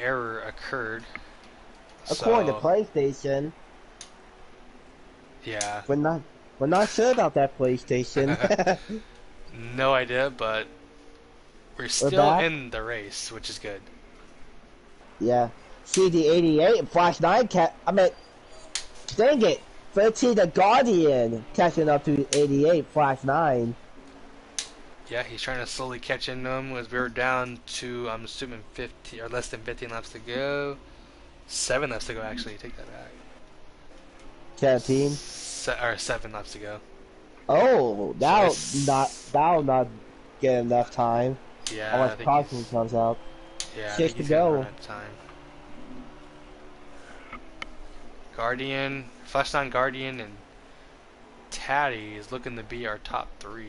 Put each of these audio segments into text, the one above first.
error occurred. According to So PlayStation, yeah, we're not sure about that PlayStation. no idea, but we're We're still back. in the race, which is good. Yeah. CD88 and Flash 9 I mean, dang it. 13 the Guardian catching up to 88 Flash 9. Yeah, he's trying to slowly catch in them as we're down to, I'm assuming, 15 or less than 15 laps to go. 7 laps to go, actually. Take that back. 17. Or 7 laps to go. Oh, So it's that'll not get enough time. yeah, Unless Cosmo comes out. I 6 think to he's gonna run go. out of time. Guardian, Flashdown Guardian, and Tatty is looking to be our top 3.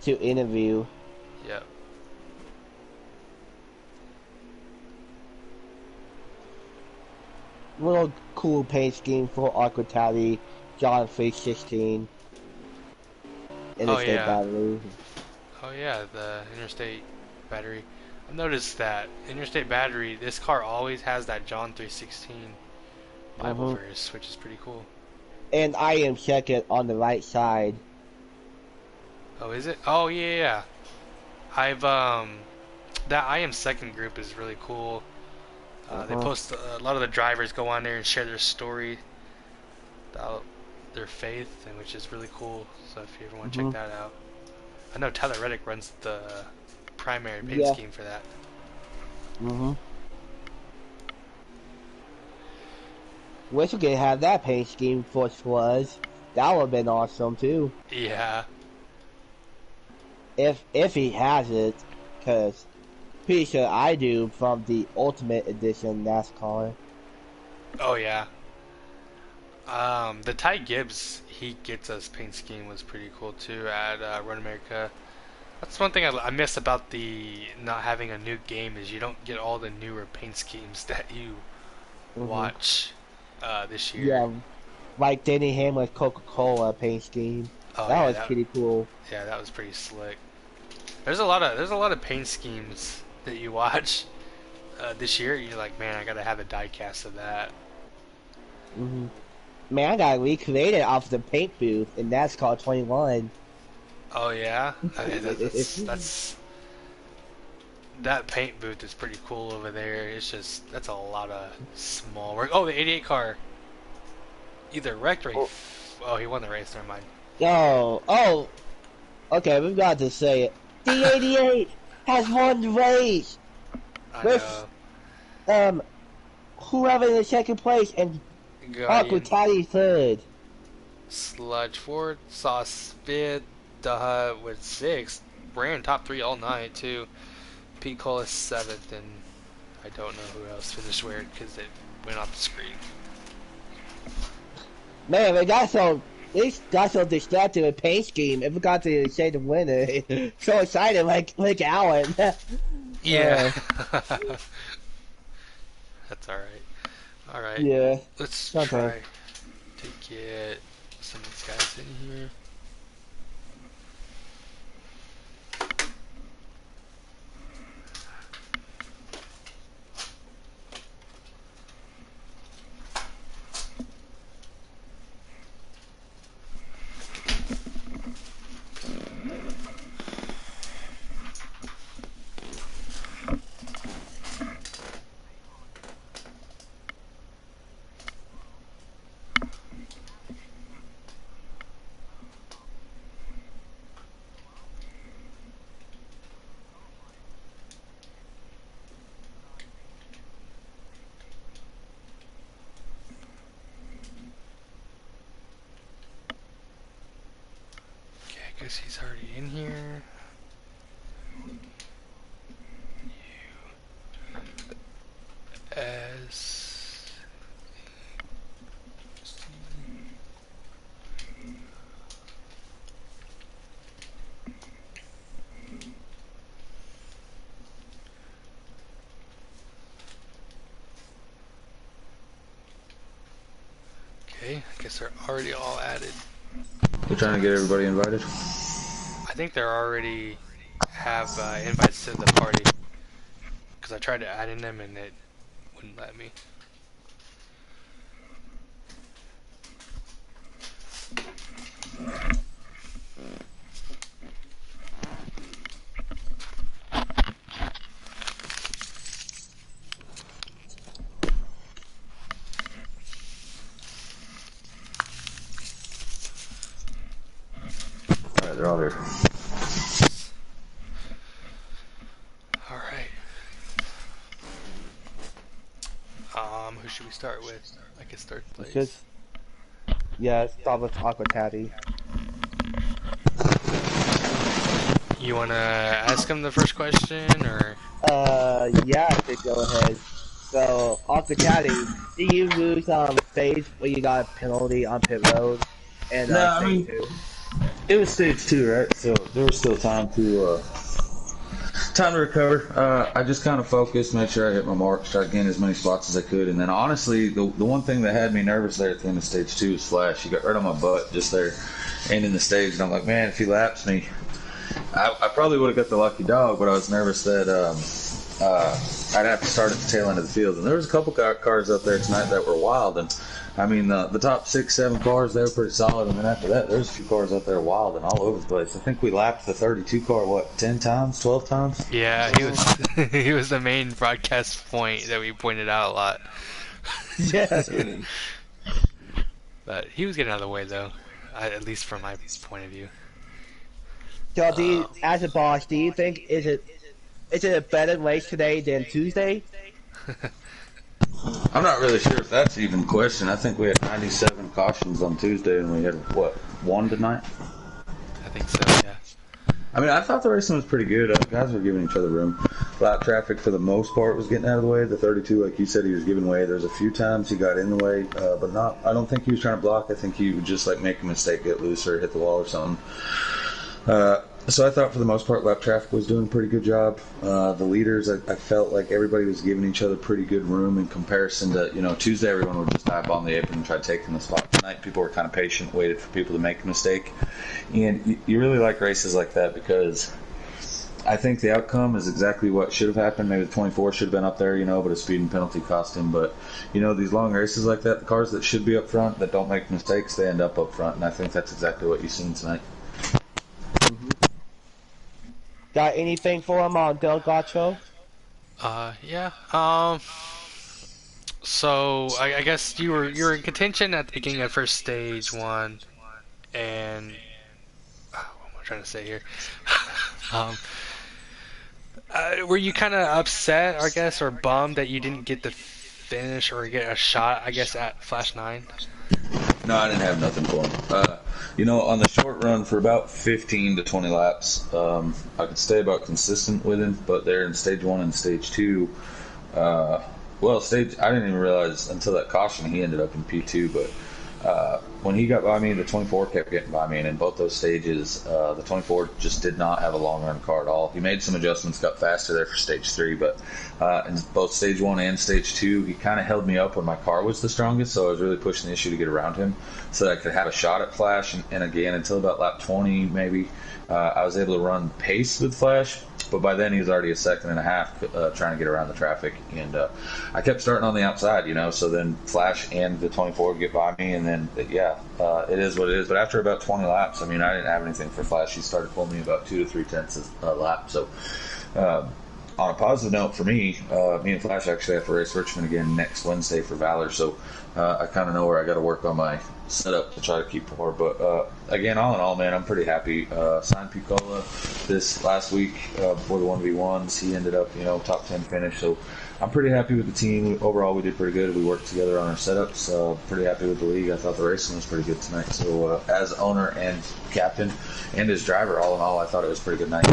To interview. Yep. Little cool paint scheme for Aquatati, John 316. Oh Interstate yeah. battery. Oh yeah, the interstate battery. I've noticed that interstate battery. This car always has that John 316 Bible verse, which is pretty cool. And I am second on the right side. Oh, is it? Oh yeah, yeah. I've that I am second group is really cool. They post a lot of the drivers go on there and share their story about their faith, and which is really cool. So if you ever want to check that out, I know Tyler Reddick runs the primary paint scheme for that. Wish we could have that paint scheme for Sludge. That would have been awesome too. Yeah. If he has it, cause pretty sure I do from the Ultimate Edition NASCAR. Oh yeah. The Ty Gibbs he gets us paint scheme was pretty cool too at Run America. That's one thing I miss about the not having a new game is you don't get all the newer paint schemes that you watch this year. Yeah, like Denny Hamlin's Coca-Cola paint scheme. Oh, that yeah, was pretty cool. Yeah, that was pretty slick. There's a lot of paint schemes that you watch this year. You're like, man, I gotta have a diecast of that. Man, I got recreated off the paint booth, and that's called 21. Oh yeah, that's that paint booth is pretty cool over there. It's just that's a lot of small work. Oh, the 88 car either wrecked or he won the race. Never mind. Oh, okay, we've got to say it. The 88 has won the race with whoever in the second place and Aquatati third. Sludge fourth, Sauce fifth, Daha with sixth. Ran top 3 all night too. Pete Cole is 7th, and I don't know who else finished where because it went off the screen. Man, they got so distracted with paint scheme. I forgot to say the winner. So excited, like Alan. Yeah. That's alright. Alright. Yeah. Let's try to get some of these guys in here. I guess he's already in here. As okay, I guess they're already all added. We're trying to get everybody invited. I think they already have invites to the party because I tried to add in them and it wouldn't let me. Alright, they're all here. All right. Who should we start with? I can start It's place. just, yeah, start with Aqua Tatty. You wanna ask him the first question, or? Yeah, I could go ahead. So, Aqua Tatty, did you lose stage where you got a penalty on pit road and No, I stage mean, 2? it was stage 2, right? So there was still time to recover. I just kind of focused, made sure I hit my mark, started getting as many spots as I could, and then honestly, the one thing that had me nervous there at the end of stage 2 was Flash. He got right on my butt just there, ending the stage, and I'm like, man, if he laps me, I probably would have got the lucky dog, but I was nervous that I'd have to start at the tail end of the field. And there was a couple cars out there tonight that were wild, and I mean the top 6-7 cars, they were pretty solid, and then after that there's a few cars out there wild and all over the place. I think we lapped the 32 car 10 times, 12 times. Yeah, he was he was the main broadcast point that we pointed out a lot. Yeah. But he was getting out of the way though, at least from my point of view. So, as a boss, do you think is it a better race today than Tuesday? I'm not really sure if that's even a question. I think we had 97 cautions on Tuesday, and we had one tonight. I think so, yeah. I mean, I thought the racing was pretty good. Guys were giving each other room. Lap traffic, for the most part, was getting out of the way. The 32, like you said, he was giving way. There's a few times he got in the way, but not. I don't think he was trying to block. I think he would just make a mistake, get loose, or hit the wall or something. So I thought for the most part lap traffic was doing a pretty good job. The leaders, I felt like everybody was giving each other pretty good room in comparison to, Tuesday everyone would just dive on the apron and try taking the spot. Tonight people were kind of patient, waited for people to make a mistake. And you really like races like that because I think the outcome is exactly what should have happened. Maybe the 24 should have been up there, but a speeding penalty cost him. But, these long races like that, the cars that should be up front that don't make mistakes, they end up front. And I think that's exactly what you've seen tonight. Got anything for him on Del Gacho? Yeah. So I guess you were in contention at the beginning of first stage 1, and what am I trying to say here? Were you kind of upset, I guess, or bummed that you didn't get the finish or get a shot, I guess, at Flash 9? No, I didn't have nothing for him. On the short run for about 15 to 20 laps, I could stay about consistent with him, but there in stage 1 and stage 2, I didn't even realize until that caution he ended up in P2, but when he got by me, the 24 kept getting by me, and in both those stages, the 24 just did not have a long run car at all. He made some adjustments, got faster there for stage 3, but in both stage 1 and stage 2, he kind of held me up when my car was the strongest, so I was really pushing the issue to get around him so that I could have a shot at Flash, and again, until about lap 20 maybe, I was able to run pace with Flash, but by then he was already a second and a half trying to get around the traffic, and I kept starting on the outside, so then Flash and the 24 would get by me, and then it is what it is. But after about 20 laps, I didn't have anything for Flash. He started pulling me about 2 to 3 tenths a lap. So on a positive note for me, me and Flash actually have to race Richmond again next Wednesday for Valor, so I kind of know where I got to work on my setup to try to keep more. But again, all in all, man, I'm pretty happy. Signed Piccola this last week before the 1v1s. He ended up, top 10 finish. So I'm pretty happy with the team. Overall, we did pretty good. We worked together on our setups. Pretty happy with the league. I thought the racing was pretty good tonight. So as owner and captain and as driver, all in all, I thought it was a pretty good night.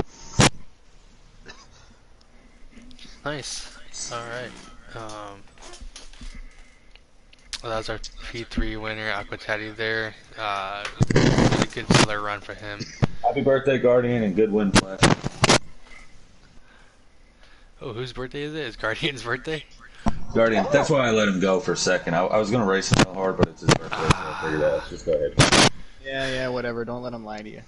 Nice. All right. Well, that was our P3 winner, Aquatati there. Really good stellar run for him. Happy birthday, Guardian, and good win, Flash. Oh, whose birthday is it? It's Guardian's birthday? Guardian. That's why I let him go for a second. I was going to race him real hard, but it's his birthday, so I figured out. Just go ahead. Yeah, whatever. Don't let him lie to you.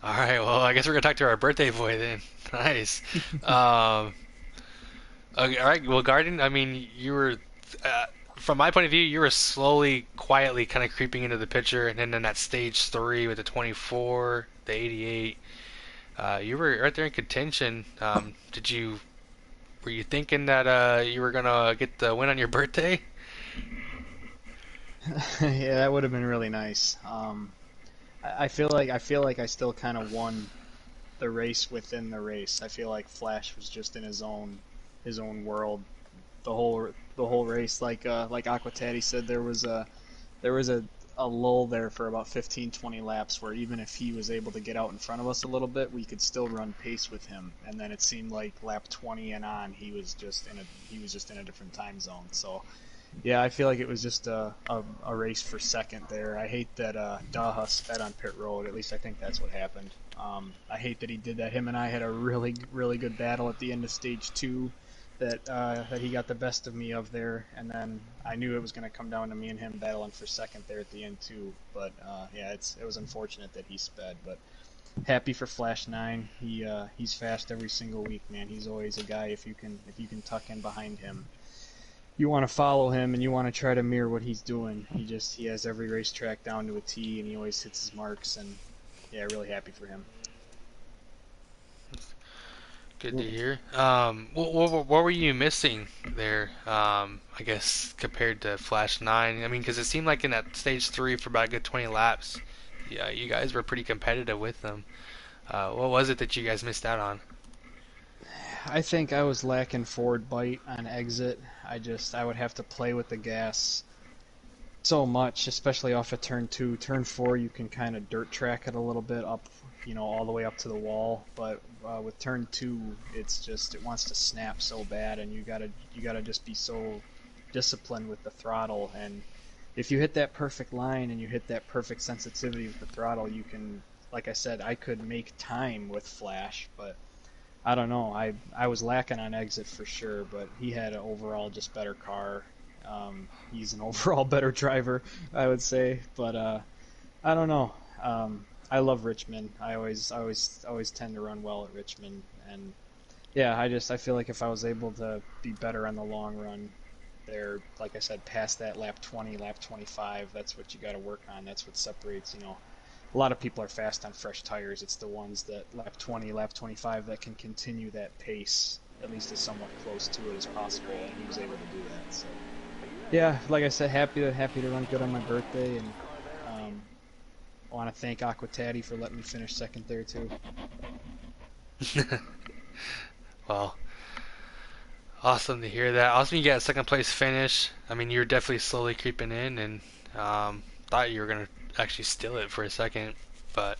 Alright, well, I guess we're going to talk to our birthday boy then. Nice. Okay, all right. Well, Garden, I mean, you were, uh, from my point of view, you were slowly, quietly kind of creeping into the picture, and then in that stage three with the 24, the 88, you were right there in contention. Were you thinking that you were gonna get the win on your birthday? Yeah, that would have been really nice. I feel like I still kind of won the race within the race. I feel like Flash was just in his own world the whole race. Like Aquatati said, there was a lull there for about 15, 20 laps where even if he was able to get out in front of us a little bit, we could still run pace with him. And then it seemed like lap 20 and on, he was just in a different time zone. So yeah, I feel like it was just a race for second there. I hate that Daha sped on pit road. At least I think that's what happened. I hate that he did that. Him and I had a really, really good battle at the end of stage two that he got the best of me of there. And then I knew it was going to come down to me and him battling for second there at the end too. But yeah, it was unfortunate that he sped. But happy for Flash 9. He's fast every single week, man. He's always a guy if you can tuck in behind him, you want to follow him and you want to try to mirror what he's doing. He has every racetrack down to a T and he always hits his marks, and yeah, really happy for him. Good to hear. What were you missing there? I guess compared to Flash 9. I mean, because it seemed like in that stage three for about a good 20 laps, yeah, you guys were pretty competitive with them. What was it that you guys missed out on? I think I was lacking forward bite on exit. I would have to play with the gas so much, especially off of turn two. Turn four, you can kind of dirt track it a little bit up, all the way up to the wall. But with turn two, it wants to snap so bad, and you gotta just be so disciplined with the throttle. And if you hit that perfect line and you hit that perfect sensitivity with the throttle, you can, like I said, I could make time with Flash, but I don't know. I was lacking on exit for sure, but he had an overall just better car. He's an overall better driver, I would say. But I don't know. I love Richmond. I always tend to run well at Richmond, and yeah, I feel like if I was able to be better on the long run, there, like I said, past that lap 20, lap 25, that's what you got to work on. That's what separates. A lot of people are fast on fresh tires. It's the ones that lap 20, lap 25 that can continue that pace at least as somewhat close to it as possible, and he was able to do that. So yeah, like I said, happy to run good on my birthday, and um, I want to thank Aquatati for letting me finish second there too. Well, awesome to hear that. Awesome you got a second place finish. I mean, you were definitely slowly creeping in, and thought you were gonna actually steal it for a second, but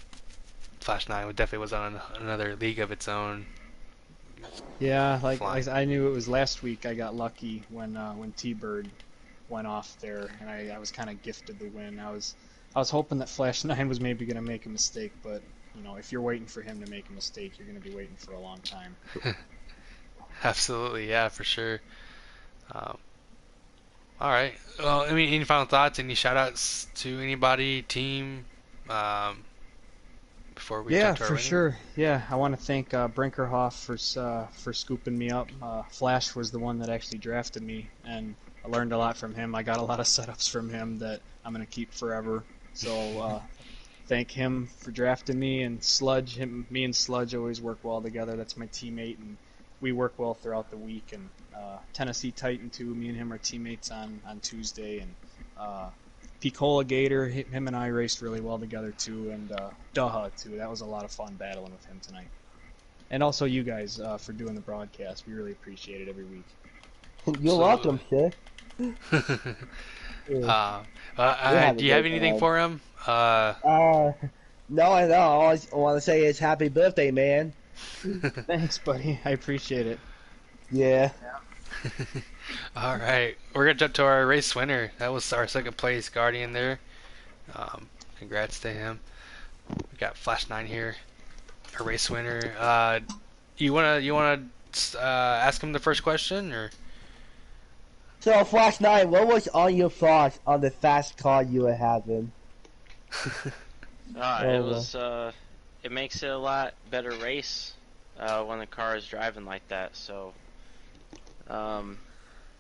Flash 9 definitely was on another league of its own. Yeah, like Flying. I knew it was last week. I got lucky when T-Bird went off there, and I was kind of gifted the win. I was hoping that Flash 9 was maybe going to make a mistake, but if you're waiting for him to make a mistake, you're going to be waiting for a long time. Absolutely, yeah, for sure. Um, all right. Well, I mean, any final thoughts? Any shout outs to anybody, team, um, before we Yeah, jump to our for rating? sure. Yeah, I want to thank Brinkerhoff for scooping me up. Flash was the one that actually drafted me, and I learned a lot from him. I got a lot of setups from him that I'm gonna keep forever. So thank him for drafting me, and Sludge. Me and Sludge always work well together. That's my teammate, and we work well throughout the week. And Tennessee Titan too. Me and him are teammates on Tuesday, and Picola Gator. Him and I raced really well together too, and Daha too. That was a lot of fun battling with him tonight. And also you guys for doing the broadcast. We really appreciate it every week. You're welcome, Absolutely. sir. Yeah, uh, we have a do you have great anything time. for him? No, I know. All I want to say is happy birthday, man. Thanks, buddy. I appreciate it. Yeah. All right, we're gonna jump to our race winner. That was our second place Guardian there. Congrats to him. We got Flash 9 here, our race winner. You wanna ask him the first question or? So, Flash 9, what was on your thoughts on the fast car you were having? It Oh, was it makes it a lot better race when the car is driving like that. So Um,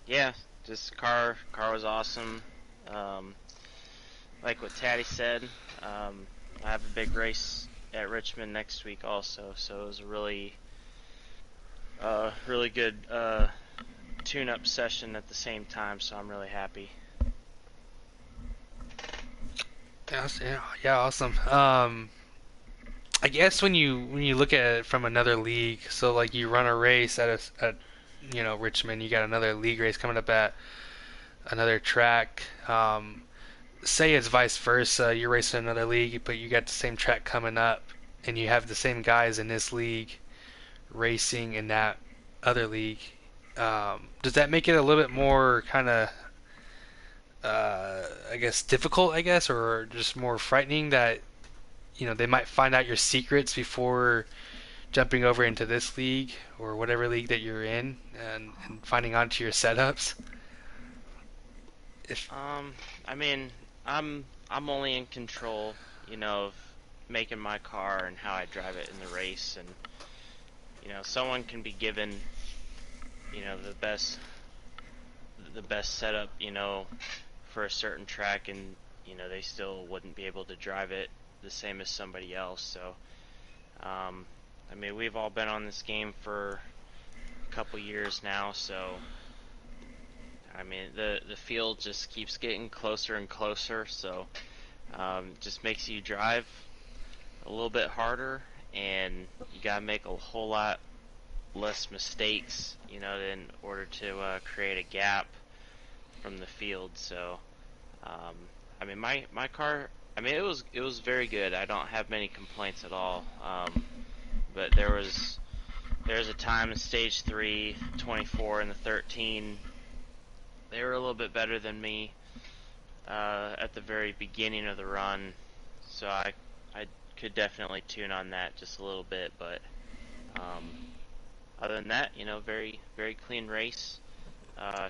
yeah, just car was awesome. Um, like what Taddy said, I have a big race at Richmond next week also, so it was a really good tune-up session at the same time. So I'm really happy. Yeah, awesome. I guess when you look at it from another league, so like you run a race at Richmond, you got another league race coming up at another track. Say it's vice versa, you're racing another league, but you got the same track coming up, and you have the same guys in this league racing in that other league. Does that make it a little bit more kind of, I guess, difficult, I guess, or just more frightening that they might find out your secrets before jumping over into this league or whatever league that you're in, and finding onto your setups? If Um, I mean, I'm only in control, of making my car and how I drive it in the race, and someone can be given, the best setup, for a certain track, and they still wouldn't be able to drive it the same as somebody else. So, um, I mean, we've all been on this game for a couple years now, so I mean, the field just keeps getting closer and closer, so just makes you drive a little bit harder, and you gotta make a whole lot less mistakes, in order to create a gap from the field. So, um, I mean, my car, I mean, it was very good. I don't have many complaints at all. But there was a time in stage 3, 24, and the 13. They were a little bit better than me at the very beginning of the run, so I could definitely tune on that just a little bit. But um, other than that, very very clean race.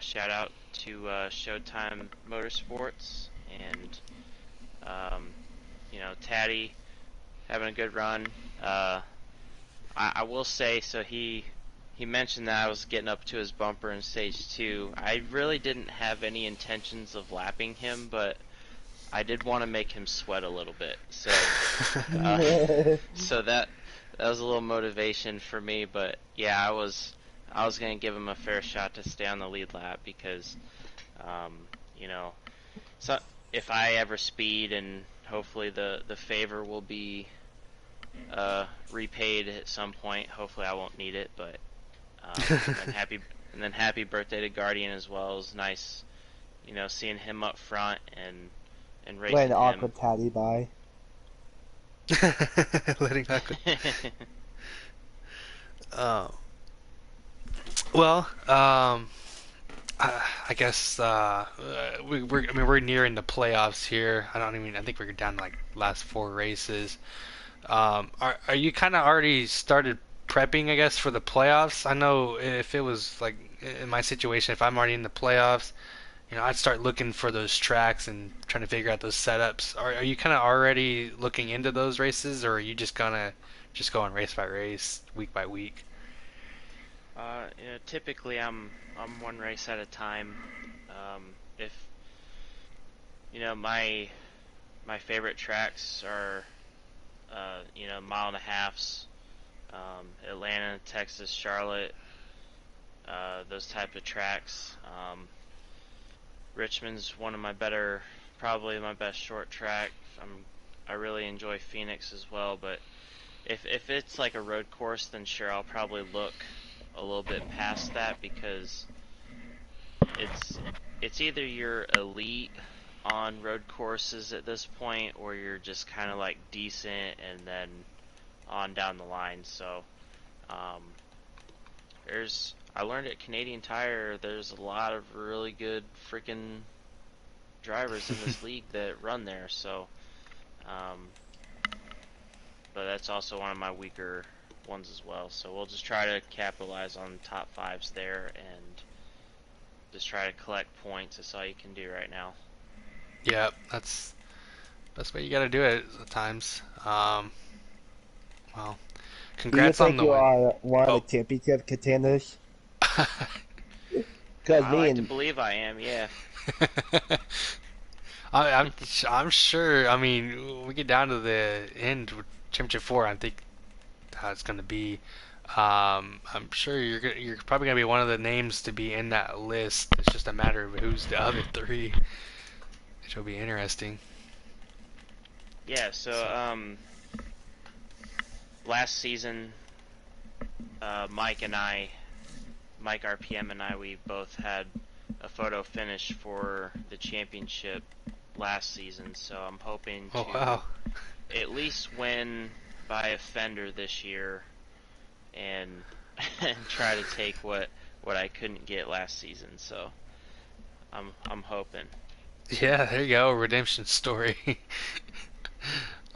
Shout out to Showtime Motorsports and Taddy having a good run. I will say, so he mentioned that I was getting up to his bumper in stage 2. I really didn't have any intentions of lapping him, but I did want to make him sweat a little bit. So, uh, so that was a little motivation for me. But yeah, I was gonna give him a fair shot to stay on the lead lap because, um, you know, so if I ever speed, and hopefully the favor will be repaid at some point. Hopefully, I won't need it, but and then happy birthday to Guardian as well. It was nice, seeing him up front and Letting racing him. awkward Taddy by. letting that go. Uh, well, I guess we're nearing the playoffs here. I think we're down to like last 4 races. Are you kind of already started prepping, I guess, for the playoffs? I know if it was like in my situation, if I'm already in the playoffs, I'd start looking for those tracks and trying to figure out those setups. Are you kind of already looking into those races, or are you just gonna just go on race by race, week by week? Typically I'm one race at a time. If my favorite tracks are mile and a halfs, Atlanta, Texas, Charlotte, those type of tracks. Richmond's one of my better, probably my best short track. I really enjoy Phoenix as well, but if it's like a road course, then sure, I'll probably look a little bit past that because it's it's either you're elite on road courses at this point, or you're just kind of like decent, and then on down the line. So um, I learned at Canadian Tire there's a lot of really good freaking drivers in this league that run there. So, um, but that's also one of my weaker ones as well. So we'll just try to capitalize on top fives there and just try to collect points. That's all you can do right now. Yeah, that's best way you gotta do it at times. Well, Do you congrats on think the you win. are one of the Oh, championship contenders? Because I me like to and believe I am. Yeah. I'm sure. I mean, we get down to the end with Championship 4. I think how it's going to be. I'm sure you're probably going to be one of the names to be in that list. It's just a matter of who's the other three, which will be interesting. Yeah. So, So, last season, Mike and I, Mike RPM and I, we both had a photo finish for the championship last season. So I'm hoping oh to wow, at least win by a fender this year and and try to take what I couldn't get last season. So I'm hoping. yeah, there you go, redemption story.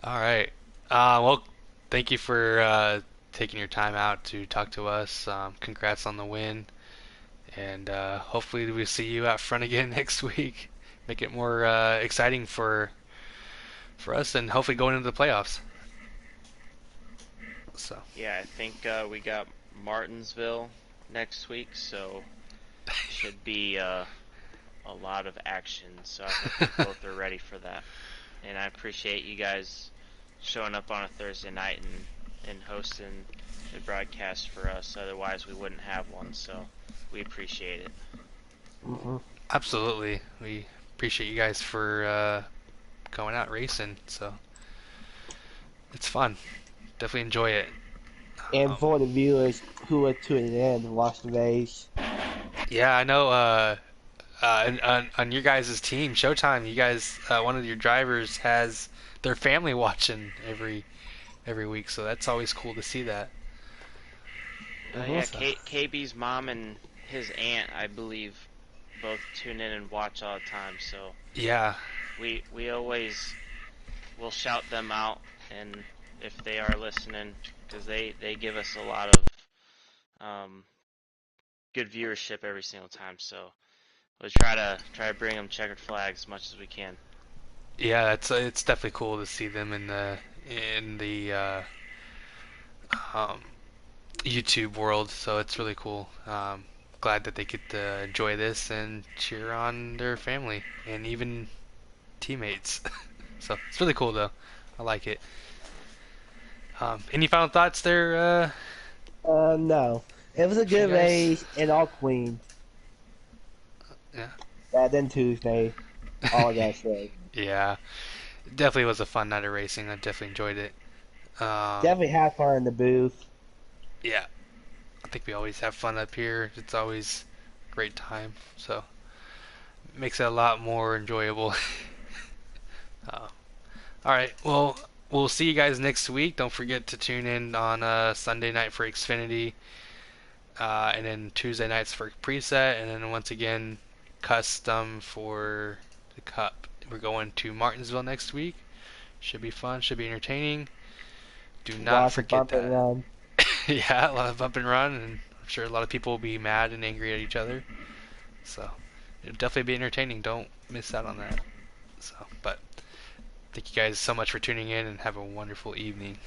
All right. Well, thank you for taking your time out to talk to us. Congrats on the win, and hopefully we see you out front again next week. Make it more exciting for us, and hopefully going into the playoffs. So Yeah, I think we got Martinsville next week, so should be a lot of action. So I hope you both are ready for that. And I appreciate you guys showing up on a Thursday night and hosting the broadcast for us. Otherwise, we wouldn't have one. So we appreciate it. mhm. absolutely, we appreciate you guys for going out racing. So it's fun. Definitely enjoy it. And Um, for the viewers who are tuning in to watch the race, yeah, I know. On your guys' team, Showtime, you guys, one of your drivers has their family watching every week, so that's always cool to see that. mhm. Yeah, So, KB's mom and his aunt, I believe, both tune in and watch all the time. So yeah, we always will shout them out, and if they are listening, because they give us a lot of um, good viewership every single time. So we'll try to bring them checkered flags as much as we can. yeah, it's definitely cool to see them in the um, YouTube world. So it's really cool. Glad that they get to enjoy this and cheer on their family and even teammates. So it's really cool though. I like it. Any final thoughts there, No. It was a for you good guys? race and all clean. Yeah. Better than Tuesday. All I gotta say. Yeah. It definitely was a fun night of racing. I definitely enjoyed it. Definitely have fun in the booth. Yeah. I think we always have fun up here. It's always a great time. So it makes it a lot more enjoyable. uh, all right. Well, we'll see you guys next week. Don't forget to tune in on Sunday night for Xfinity, and then Tuesday nights for preset, and then once again custom for the Cup. We're going to Martinsville next week. Should be fun. Should be entertaining. Do not Lots of forget bump and that. run. Yeah, a lot of bump and run, and I'm sure a lot of people will be mad and angry at each other. So it'll definitely be entertaining. Don't miss out on that. So, but thank you guys so much for tuning in, and have a wonderful evening.